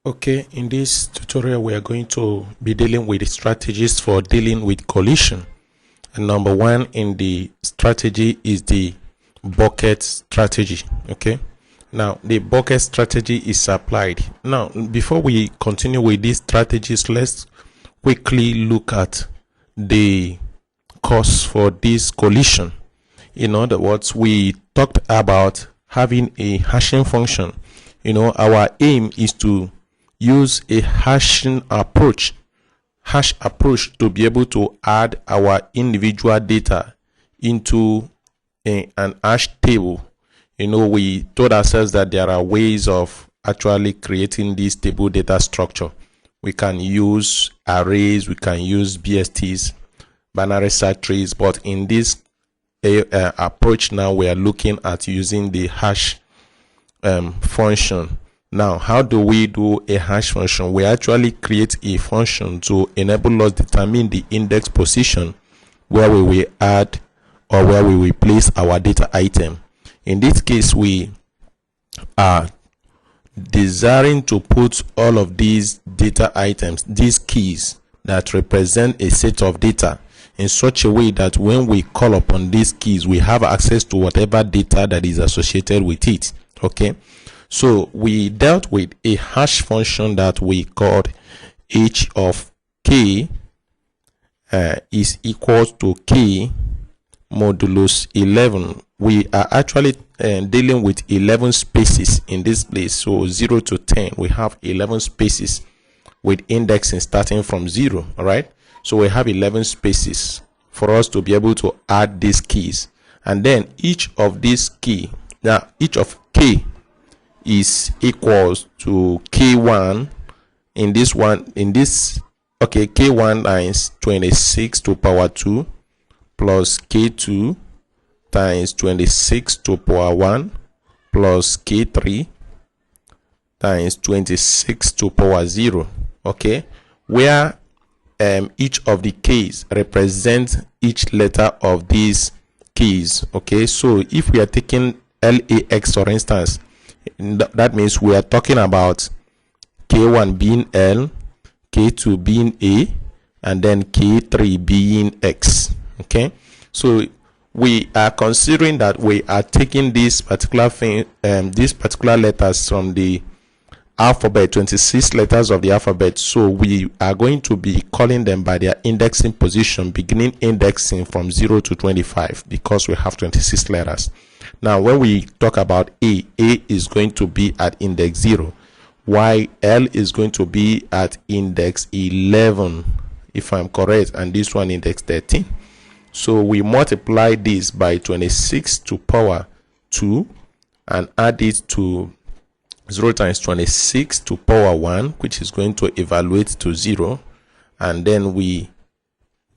Okay, in this tutorial we are going to be dealing with the strategies for dealing with collision. And number one in the strategy is the bucket strategy. Okay, now the bucket strategy is applied. Now before we continue with these strategies, let's quickly look at the cause for this collision. In other words, we talked about having a hashing function. Our aim is to use a hash approach to be able to add our individual data into an hash table. We told ourselves that there are ways of actually creating this table data structure. We can use arrays, we can use BSTs, binary search trees, but in this approach now we are looking at using the hash function. Now, how do we do a hash function? We actually create a function to enable us determine the index position where we will add or where we will place our data item. In this case, we are desiring to put all of these data items, these keys that represent a set of data, in such a way that when we call upon these keys, we have access to whatever data that is associated with it. Okay. So we dealt with a hash function that we called h of k is equal to k modulus 11. We are actually dealing with 11 spaces in this place. So 0 to 10, we have 11 spaces with indexing starting from 0. All right. So we have 11 spaces for us to be able to add these keys. And then each of these key, now each of k is equals to k1 k1 times 26 to power 2 plus k2 times 26 to power 1 plus k3 times 26 to power 0. Okay, where each of the keys represents each letter of these keys. Okay, so if we are taking LAX, for instance, that means we are talking about k1 being L, k2 being A, and then k3 being X. Okay, so we are considering that we are taking this particular thing, these particular letters from the alphabet, 26 letters of the alphabet. So we are going to be calling them by their indexing position, beginning indexing from 0 to 25, because we have 26 letters. Now, when we talk about A is going to be at index 0, while L is going to be at index 11, if I'm correct, and this one index 13. So we multiply this by 26 to power 2 and add it to 0 times 26 to power 1, which is going to evaluate to 0. And then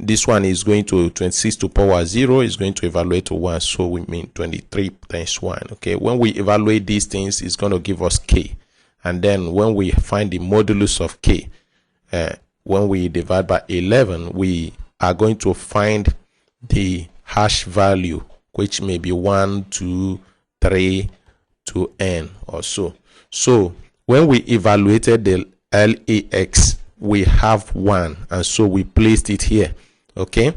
this one is going to 26 to power 0 is going to evaluate to 1. So we mean 23 times 1. Okay, when we evaluate these things, it's going to give us k. And then when we find the modulus of k, when we divide by 11, we are going to find the hash value, which may be 1, 2, 3 to n or so. So when we evaluated the LAX, we have 1, and so we placed it here. Okay,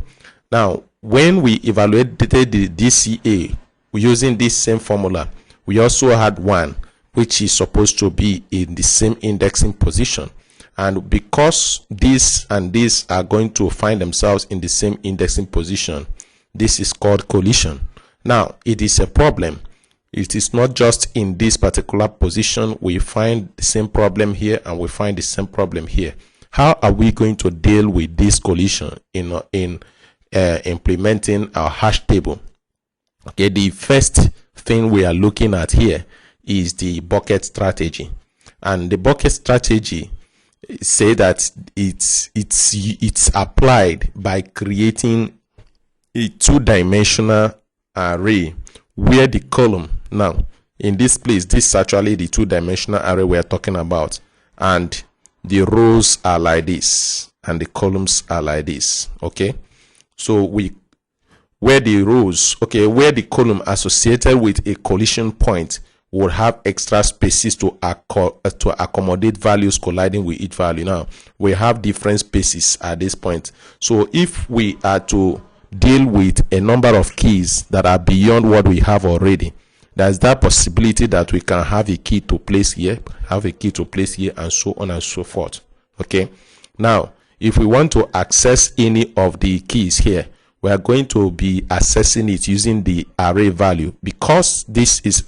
now when we evaluated the DCA using this same formula, we also had 1, which is supposed to be in the same indexing position. And because this and this are going to find themselves in the same indexing position, this is called collision. Now, it is a problem. It is not just in this particular position. We find the same problem here and we find the same problem here. How are we going to deal with this collision in implementing our hash table? Okay, the first thing we are looking at here is the bucket strategy. And the bucket strategy say that it's applied by creating a two-dimensional array where the column, now in this place, this is actually the two-dimensional array we are talking about, and the rows are like this and the columns are like this. Okay, so where the column associated with a collision point, would have extra spaces to accommodate values colliding with each value. Now we have different spaces at this point. So if we are to deal with a number of keys that are beyond what we have already, there's that possibility that we can have a key to place here, have a key to place here, and so on and so forth. Okay, now if we want to access any of the keys here, we are going to be accessing it using the array value, because this is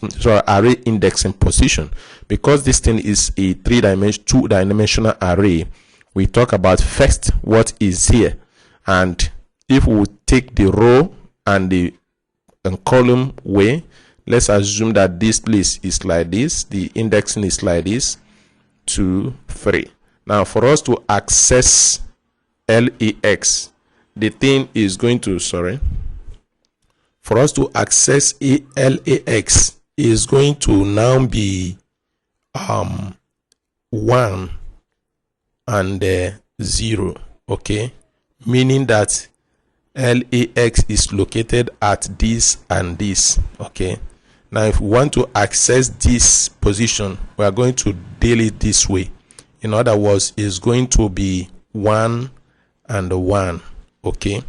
array indexing position. Because this thing is a two-dimensional array, we talk about first what is here, and if we take the row and the column way, let's assume that this place is like this, the indexing is like this, 2, 3. Now for us to access LEX, the thing is going to, for us to access LAX is going to now be 1 and 0, okay, meaning that LAX is located at this and this. Okay, now if we want to access this position, we are going to deal it this way. In other words, it's going to be 1 and 1. Okay,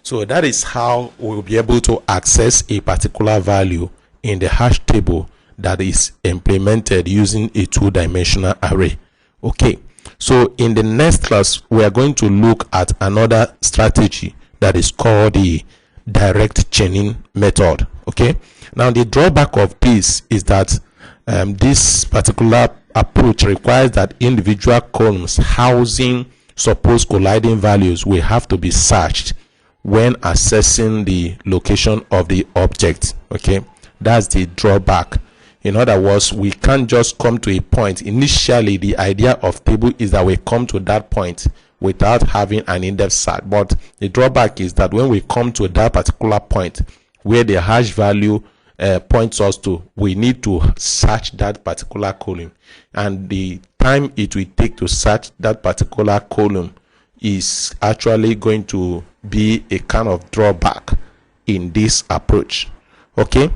so that is how we'll be able to access a particular value in the hash table that is implemented using a two-dimensional array. Okay, so in the next class we are going to look at another strategy that is called the direct chaining method. Okay, now the drawback of this is that this particular approach requires that individual columns housing supposed colliding values will have to be searched when assessing the location of the object. Okay, that's the drawback. In other words, we can't just come to a point. Initially, the idea of table is that we come to that point without having an in-depth search, but the drawback is that when we come to that particular point where the hash value points us to, we need to search that particular column, and the time it will take to search that particular column is actually going to be a kind of drawback in this approach. Okay,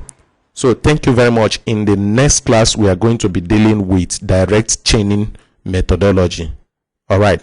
so thank you very much. In the next class we are going to be dealing with direct chaining methodology. All right.